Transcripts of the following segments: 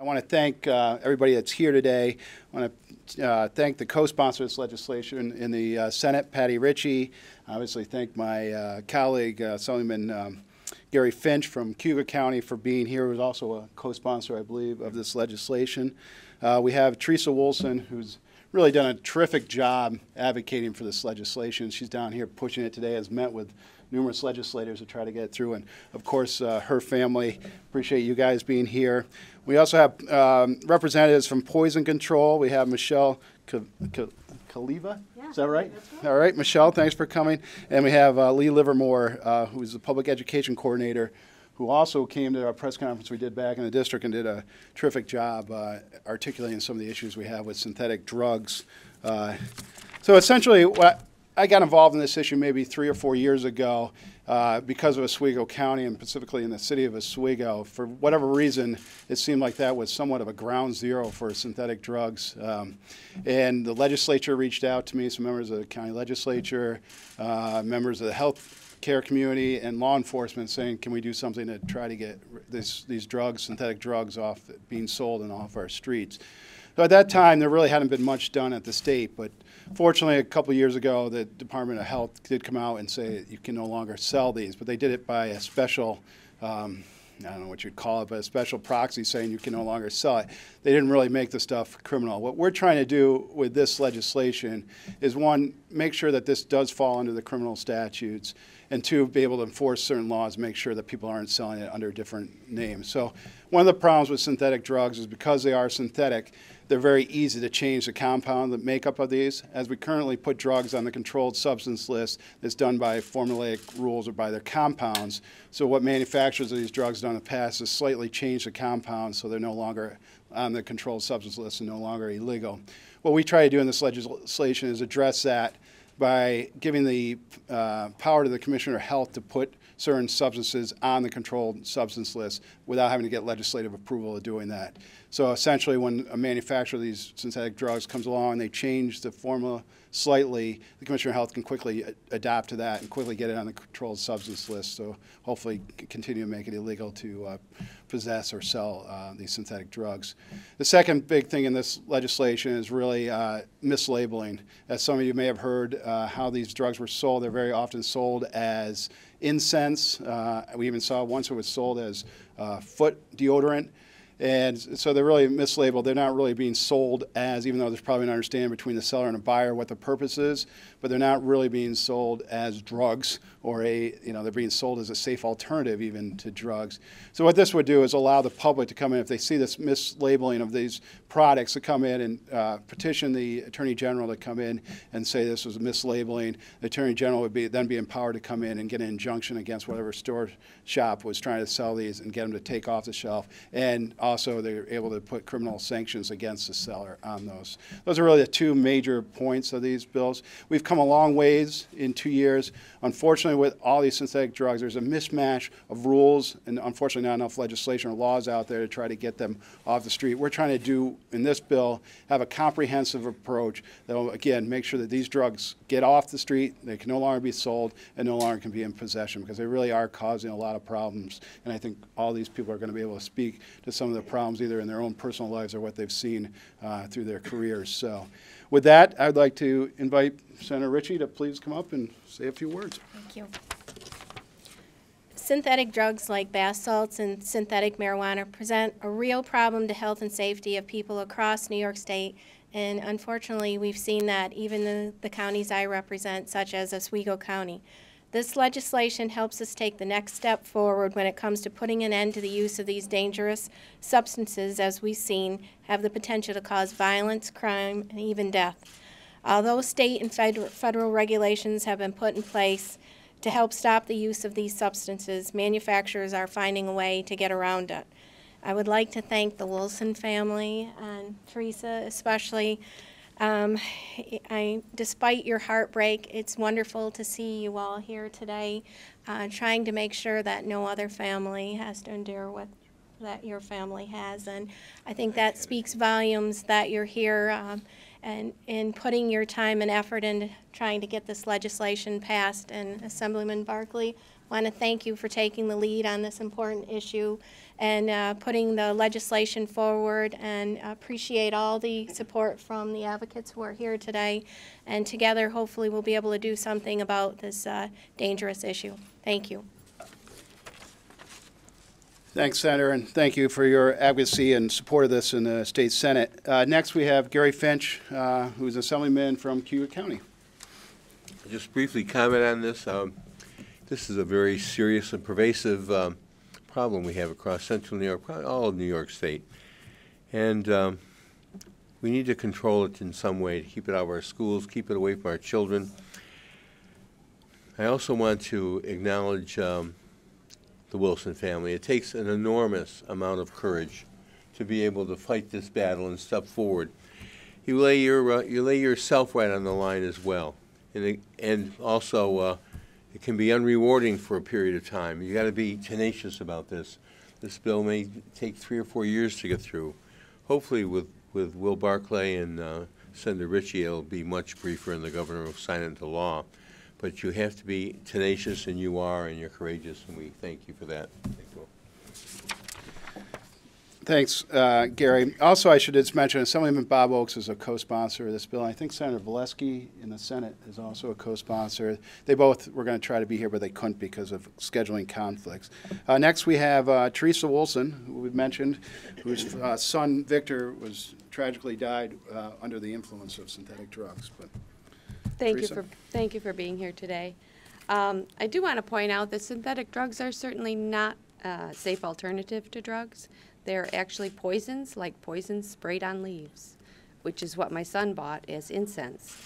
want to thank everybody that's here today. I want to thank the co-sponsor of this legislation in the Senate, Patty Ritchie. Obviously thank my colleague, Assemblyman Gary Finch from Cuba County for being here, who's also a co-sponsor, I believe, of this legislation. We have Teresa Woolson, who's really done a terrific job advocating for this legislation. She's down here pushing it today, has met with numerous legislators to try to get it through, and of course her family. Appreciate you guys being here. We also have representatives from Poison Control. We have Michelle Kaliva. Yeah, is that right? That's right? All right, Michelle, thanks for coming. And we have Lee Livermore, who's the public education coordinator, who also came to our press conference we did back in the district and did a terrific job articulating some of the issues we have with synthetic drugs. So essentially, I got involved in this issue maybe 3 or 4 years ago because of Oswego County and specifically in the city of Oswego. For whatever reason, it seemed like that was somewhat of a ground zero for synthetic drugs. And the legislature reached out to me, some members of the county legislature, members of the health care community, and law enforcement saying, can we do something to try to get these drugs, synthetic drugs, off being sold and off our streets. So at that time, there really hadn't been much done at the state, but fortunately, a couple of years ago, the Department of Health did come out and say you can no longer sell these, but they did it by a special, I don't know what you'd call it, but a special proxy saying you can no longer sell it. They didn't really make the stuff criminal. What we're trying to do with this legislation is, one, make sure that this does fall under the criminal statutes, and two, be able to enforce certain laws, make sure that people aren't selling it under different names. So one of the problems with synthetic drugs is because they are synthetic, they're very easy to change the compound, the makeup of these. As we currently put drugs on the controlled substance list, it's done by formulaic rules or by their compounds. So what manufacturers of these drugs have done in the past is slightly change the compounds so they're no longer on the controlled substance list and no longer illegal. What we try to do in this legislation is address that by giving the power to the Commissioner of Health to put certain substances on the controlled substance list without having to get legislative approval of doing that. So essentially, when a manufacturer of these synthetic drugs comes along and they change the formula slightly, the Commissioner of Health can quickly adapt to that and quickly get it on the controlled substance list, so hopefully continue to make it illegal to possess or sell these synthetic drugs. The second big thing in this legislation is really mislabeling. As some of you may have heard, how these drugs were sold, they're very often sold as incense. We even saw once it was sold as foot deodorant. And so they're really mislabeled. They're not really being sold as, even though there's probably an understanding between the seller and a buyer what the purpose is, but they're not really being sold as drugs, or they're being sold as a safe alternative even to drugs. So what this would do is allow the public to come in, if they see this mislabeling of these products, to come in and petition the Attorney General to come in and say this was a mislabeling. The Attorney General would then be empowered to come in and get an injunction against whatever store shop was trying to sell these and get them to take off the shelf. And also they're able to put criminal sanctions against the seller on those. Those are really the two major points of these bills. We've come a long ways in 2 years. Unfortunately, with all these synthetic drugs, there's a mismatch of rules and unfortunately not enough legislation or laws out there to try to get them off the street. We're trying to do, in this bill, have a comprehensive approach that will, again, make sure that these drugs get off the street, they can no longer be sold, and no longer can be in possession, because they really are causing a lot of problems. And I think all these people are going to be able to speak to some of the problems either in their own personal lives or what they've seen through their careers. So with that, I'd like to invite Senator Ritchie to please come up and say a few words. Thank you. Synthetic drugs like bath salts and synthetic marijuana present a real problem to health and safety of people across New York State, and unfortunately we've seen that even in the counties I represent, such as Oswego County. This legislation helps us take the next step forward when it comes to putting an end to the use of these dangerous substances, as we've seen have the potential to cause violence, crime, and even death. Although state and federal regulations have been put in place to help stop the use of these substances, manufacturers are finding a way to get around it. I would like to thank the Woolson family and Teresa especially. Despite your heartbreak, it's wonderful to see you all here today, trying to make sure that no other family has to endure what that your family has. And I think that speaks volumes that you're here and in putting your time and effort into trying to get this legislation passed. And Assemblyman Barclay, want to thank you for taking the lead on this important issue and putting the legislation forward, and appreciate all the support from the advocates who are here today. And together, hopefully, we'll be able to do something about this dangerous issue. Thank you. Thanks, Senator, and thank you for your advocacy and support of this in the State Senate. Next, we have Gary Finch, who's Assemblyman from Cuyuk County. Just briefly comment on this. This is a very serious and pervasive problem we have across central New York, probably all of New York State. And we need to control it in some way to keep it out of our schools, keep it away from our children. I also want to acknowledge the Woolson family. It takes an enormous amount of courage to be able to fight this battle and step forward. You lay yourself right on the line as well, and also it can be unrewarding for a period of time. You got to be tenacious about this. This bill may take 3 or 4 years to get through. Hopefully, with Will Barclay and Senator Ritchie, it'll be much briefer, and the governor will sign it into law. But you have to be tenacious, and you are, and you're courageous, and we thank you for that. Thanks, Gary. Also, I should just mention Assemblyman Bob Oakes is a co-sponsor of this bill. I think Senator Valesky in the Senate is also a co-sponsor. They both were going to try to be here, but they couldn't because of scheduling conflicts. Next, we have Teresa Woolson, who we've mentioned, whose son, Victor, was tragically died under the influence of synthetic drugs. But Thank you for being here today. I do want to point out that synthetic drugs are certainly not a safe alternative to drugs. They're actually poisons, like poison sprayed on leaves, which is what my son bought as incense.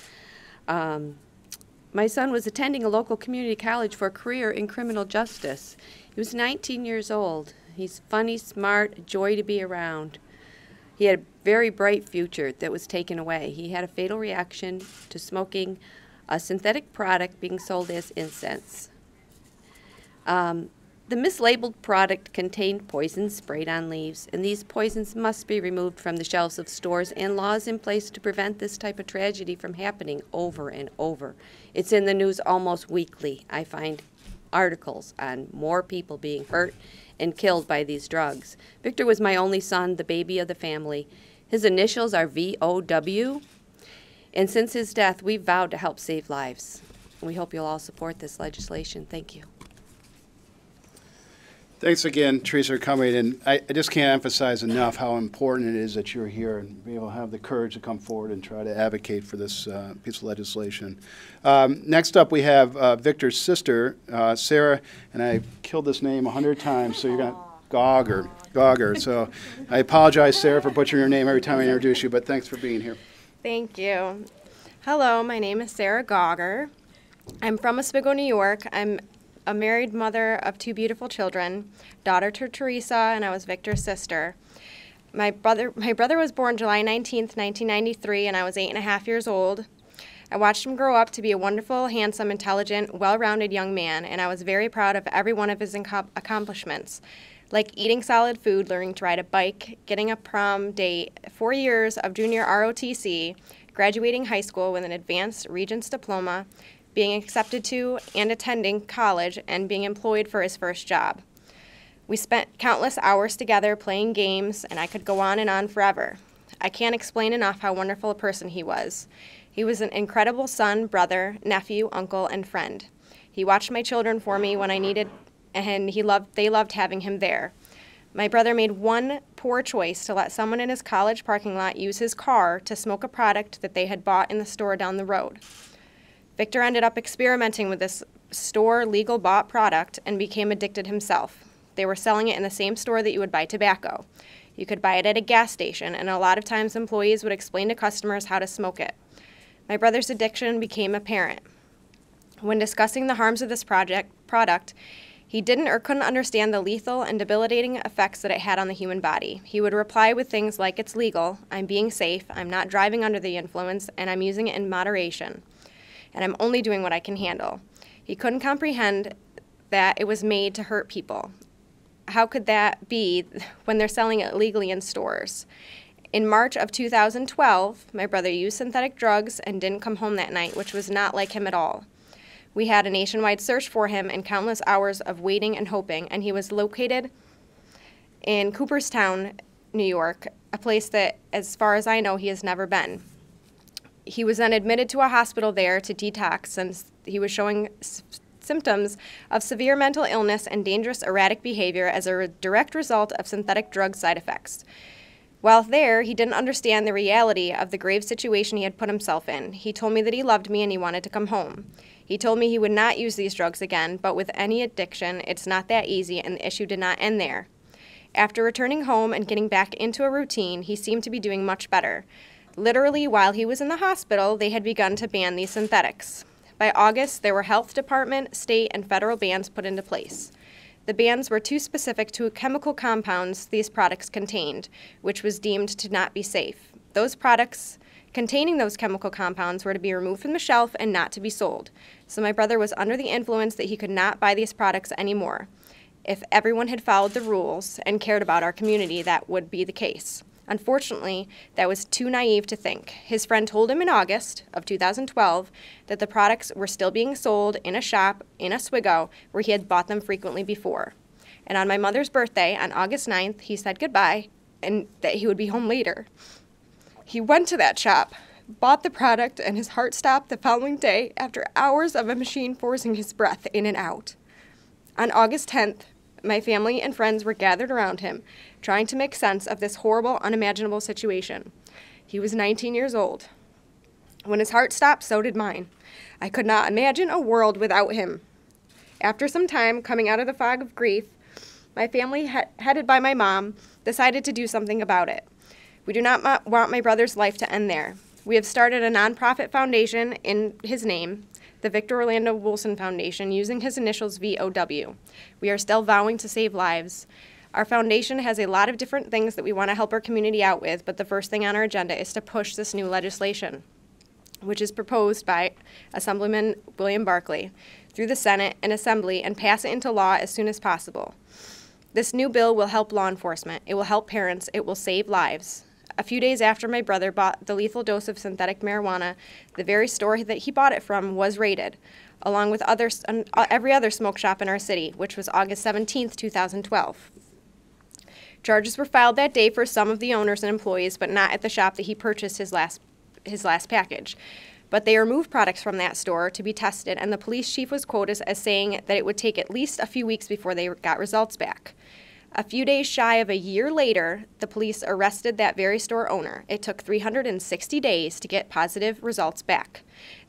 My son was attending a local community college for a career in criminal justice. He was 19 years old. He's funny, smart, a joy to be around. He had a very bright future that was taken away. He had a fatal reaction to smoking a synthetic product being sold as incense. The mislabeled product contained poisons sprayed on leaves, and these poisons must be removed from the shelves of stores, and laws in place to prevent this type of tragedy from happening over and over. It's in the news almost weekly. I find articles on more people being hurt and killed by these drugs. Victor was my only son, the baby of the family. His initials are VOW, and since his death, we've vowed to help save lives. We hope you'll all support this legislation. Thank you. thanks again, Teresa, for coming. And I just can't emphasize enough how important it is that you're here and be able to have the courage to come forward and try to advocate for this piece of legislation. Next up, we have Victor's sister, Sarah, and I killed this name 100 times, so you're going to Gauger. So I apologize, Sarah, for butchering your name every time I introduce you, but thanks for being here. Thank you. Hello, my name is Sarah Gauger. I'm from Oswego, New York. I'm a married mother of 2 beautiful children, daughter to Teresa, and I was Victor's sister. My brother was born July 19th, 1993, and I was 8.5 years old. I watched him grow up to be a wonderful, handsome, intelligent, well-rounded young man, and I was very proud of every one of his accomplishments, like eating solid food, learning to ride a bike, getting a prom date, 4 years of junior ROTC, graduating high school with an advanced Regents diploma, being accepted to and attending college, and being employed for his first job. We spent countless hours together playing games, and I could go on and on forever. I can't explain enough how wonderful a person he was. He was an incredible son, brother, nephew, uncle, and friend. He watched my children for me when I needed, and they loved having him there. My brother made one poor choice to let someone in his college parking lot use his car to smoke a product that they had bought in the store down the road. Victor ended up experimenting with this store legal bought product and became addicted himself. They were selling it in the same store that you would buy tobacco. You could buy it at a gas station, and a lot of times employees would explain to customers how to smoke it. My brother's addiction became apparent. When discussing the harms of this product, he didn't or couldn't understand the lethal and debilitating effects that it had on the human body. He would reply with things like, "It's legal, I'm being safe, I'm not driving under the influence, and I'm using it in moderation, and I'm only doing what I can handle." He couldn't comprehend that it was made to hurt people. How could that be when they're selling it legally in stores? In March of 2012, my brother used synthetic drugs and didn't come home that night, which was not like him at all. We had a nationwide search for him and countless hours of waiting and hoping, and he was located in Cooperstown, New York, a place that, as far as I know, he has never been. He was then admitted to a hospital there to detox since he was showing symptoms of severe mental illness and dangerous erratic behavior as a direct result of synthetic drug side effects. While there, he didn't understand the reality of the grave situation he had put himself in. He told me that he loved me and he wanted to come home. He told me he would not use these drugs again, but with any addiction, it's not that easy, and the issue did not end there. After returning home and getting back into a routine, he seemed to be doing much better. Literally, while he was in the hospital, they had begun to ban these synthetics. By August, there were health department, state, and federal bans put into place. The bans were too specific to chemical compounds these products contained, which was deemed to not be safe. Those products containing those chemical compounds were to be removed from the shelf and not to be sold. So my brother was under the influence that he could not buy these products anymore. If everyone had followed the rules and cared about our community, that would be the case. Unfortunately, that was too naive to think. His friend told him in August of 2012 that the products were still being sold in a shop in Oswego where he had bought them frequently before. And on my mother's birthday, on August 9th, he said goodbye and that he would be home later. He went to that shop, bought the product, and his heart stopped the following day after hours of a machine forcing his breath in and out. On August 10th, my family and friends were gathered around him, trying to make sense of this horrible, unimaginable situation. He was 19 years old. When his heart stopped, so did mine. I could not imagine a world without him. After some time, coming out of the fog of grief, my family, headed by my mom, decided to do something about it. We do not want my brother's life to end there. We have started a nonprofit foundation in his name, the Victor Orlando Woolson Foundation, using his initials VOW. We are still vowing to save lives. Our foundation has a lot of different things that we want to help our community out with, but the first thing on our agenda is to push this new legislation, which is proposed by Assemblyman Will Barclay, through the Senate and Assembly and pass it into law as soon as possible. This new bill will help law enforcement. It will help parents. It will save lives. A few days after my brother bought the lethal dose of synthetic marijuana, the very store that he bought it from was raided, along with every other smoke shop in our city, which was August 17th, 2012. Charges were filed that day for some of the owners and employees, but not at the shop that he purchased his last package. But they removed products from that store to be tested, and the police chief was quoted as saying that it would take at least a few weeks before they got results back. A few days shy of a year later, the police arrested that very store owner. It took 360 days to get positive results back.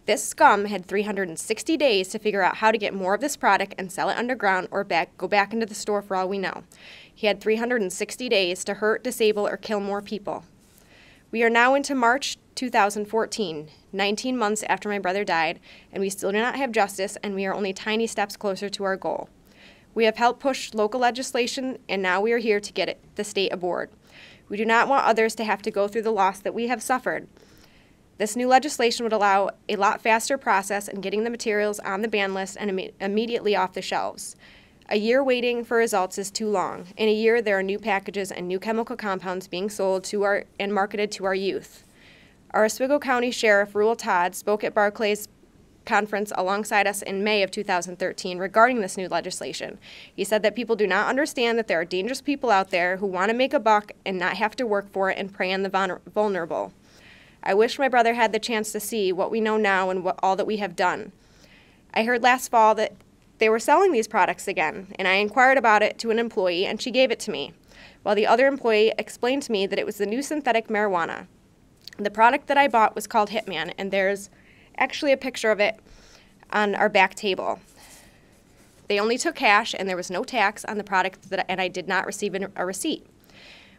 This scum had 360 days to figure out how to get more of this product and sell it underground or go back into the store for all we know. He had 360 days to hurt, disable, or kill more people. We are now into March 2014, 19 months after my brother died, and we still do not have justice, and we are only tiny steps closer to our goal. We have helped push local legislation, and now we are here to get the state aboard. We do not want others to have to go through the loss that we have suffered. This new legislation would allow a lot faster process in getting the materials on the ban list and immediately off the shelves. A year waiting for results is too long. In a year, there are new packages and new chemical compounds being sold and marketed to our youth. Our Oswego County Sheriff, Ruel Todd, spoke at Barclay's conference alongside us in May of 2013 regarding this new legislation. He said that people do not understand that there are dangerous people out there who want to make a buck and not have to work for it and prey on the vulnerable. I wish my brother had the chance to see what we know now and all that we have done. I heard last fall that they were selling these products again, and I inquired about it to an employee, and she gave it to me, while the other employee explained to me that it was the new synthetic marijuana. The product that I bought was called Hitman, and there's actually a picture of it on our back table. They only took cash, and there was no tax on the product, and I did not receive a receipt.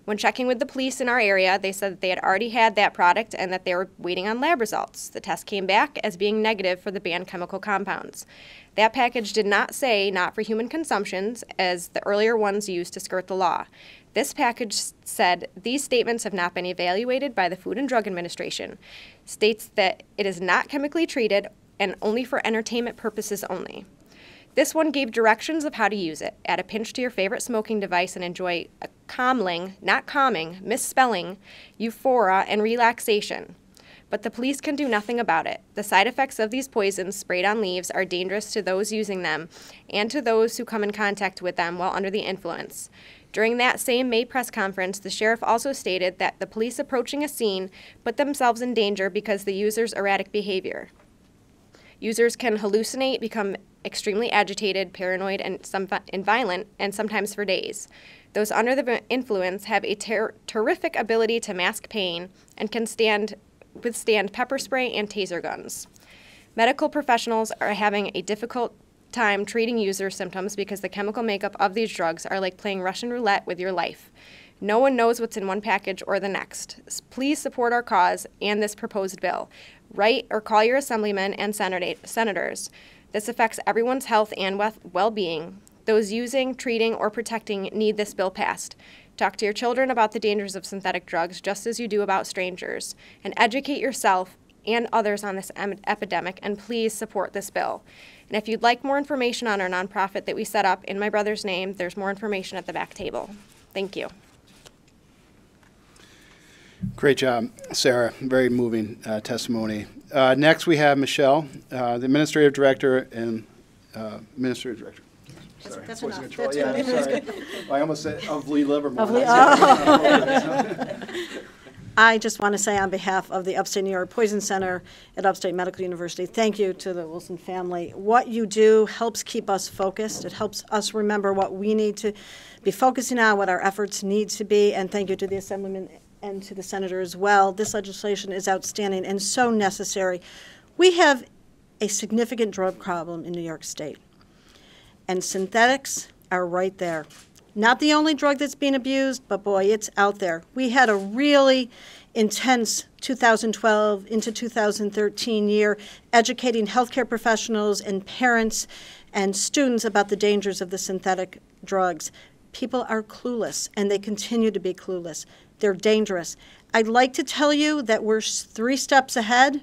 When checking with the police in our area, they said that they had already had that product and that they were waiting on lab results. The test came back as being negative for the banned chemical compounds. That package did not say not for human consumption, as the earlier ones used to skirt the law. This package said, these statements have not been evaluated by the Food and Drug Administration. States that it is not chemically treated and only for entertainment purposes only. This one gave directions of how to use it. Add a pinch to your favorite smoking device and enjoy a calming, not calming, misspelling, euphoria, and relaxation. but the police can do nothing about it. The side effects of these poisons sprayed on leaves are dangerous to those using them and to those who come in contact with them while under the influence. During that same May press conference, the sheriff also stated that the police approaching a scene put themselves in danger because of the user's erratic behavior. Users can hallucinate, become extremely agitated, paranoid, and violent, and sometimes for days. Those under the influence have a terrific ability to mask pain and can withstand pepper spray and taser guns. Medical professionals are having a difficult time treating user symptoms because the chemical makeup of these drugs are like playing Russian roulette with your life. No one knows what's in one package or the next. Please support our cause and this proposed bill. Write or call your assemblymen and senators. This affects everyone's health and well-being. Those using, treating, or protecting need this bill passed. Talk to your children about the dangers of synthetic drugs just as you do about strangers. And educate yourself and others on this epidemic, and please support this bill. And if you'd like more information on our nonprofit that we set up in my brother's name, there's more information at the back table. Thank you. Great job, Sarah. Very moving testimony. Next, we have Michelle, the Administrative Director and Administrative Director. Sorry, that's Poison enough. Control. That's Yeah, I'm sorry. I almost said of Lee Livermore. Of Lee- I just want to say on behalf of the Upstate New York Poison Center at Upstate Medical University, thank you to the Woolson family. What you do helps keep us focused. It helps us remember what we need to be focusing on, what our efforts need to be, and thank you to the Assemblyman and to the Senator as well. This legislation is outstanding and so necessary. We have a significant drug problem in New York State, and synthetics are right there. Not the only drug that's being abused, but boy, it's out there. We had a really intense 2012 into 2013 year educating healthcare professionals and parents and students about the dangers of the synthetic drugs. People are clueless, and they continue to be clueless. They're dangerous. I'd like to tell you that we're 3 steps ahead.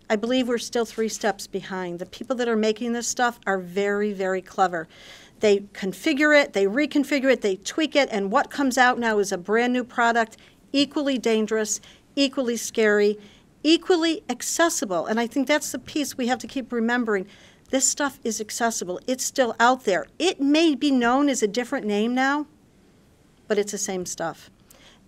I believe we're still 3 steps behind. The people that are making this stuff are very, very clever. They configure it, they reconfigure it, they tweak it, and what comes out now is a brand new product, equally dangerous, equally scary, equally accessible. And I think that's the piece we have to keep remembering. This stuff is accessible. It's still out there. It may be known as a different name now, but it's the same stuff.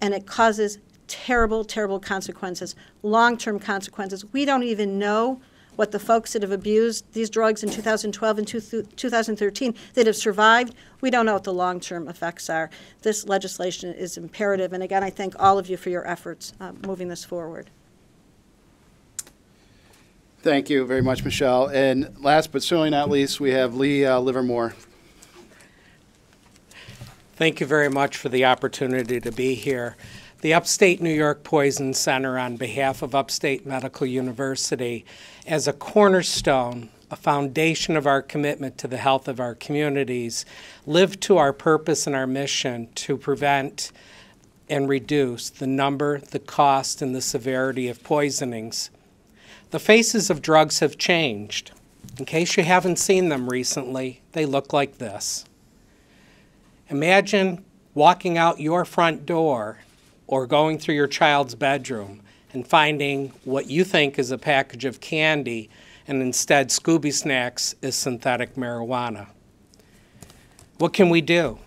And it causes terrible, terrible consequences, long-term consequences. We don't even know what the folks that have abused these drugs in 2012 and 2013 that have survived, we don't know what the long-term effects are. This legislation is imperative, and again, I thank all of you for your efforts moving this forward. Thank you very much, Michelle. And last but certainly not least, we have Lee Livermore. Thank you very much for the opportunity to be here. The Upstate New York Poison Center, on behalf of Upstate Medical University, as a cornerstone, a foundation of our commitment to the health of our communities, live to our purpose and our mission to prevent and reduce the number, the cost, and the severity of poisonings. The faces of drugs have changed. In case you haven't seen them recently, they look like this. Imagine walking out your front door or going through your child's bedroom and finding what you think is a package of candy, and instead Scooby Snacks is synthetic marijuana. What can we do?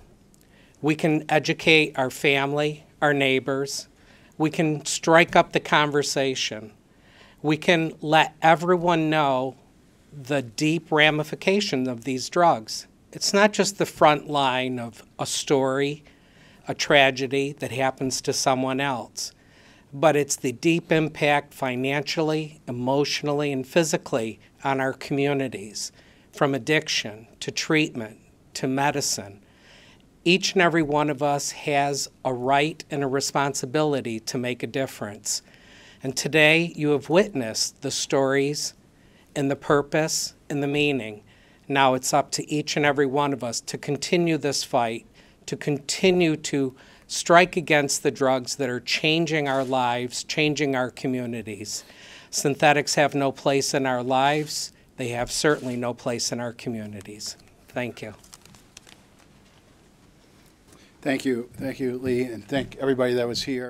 We can educate our family, our neighbors. We can strike up the conversation. We can let everyone know the deep ramifications of these drugs. It's not just the front line of a story, a tragedy that happens to someone else, but it's the deep impact financially, emotionally, and physically on our communities, from addiction to treatment to medicine. Each and every one of us has a right and a responsibility to make a difference. And today you have witnessed the stories and the purpose and the meaning. Now it's up to each and every one of us to continue this fight, to continue to strike against the drugs that are changing our lives, changing our communities. Synthetics have no place in our lives. They have certainly no place in our communities. Thank you. Thank you, Lee, and thank everybody that was here.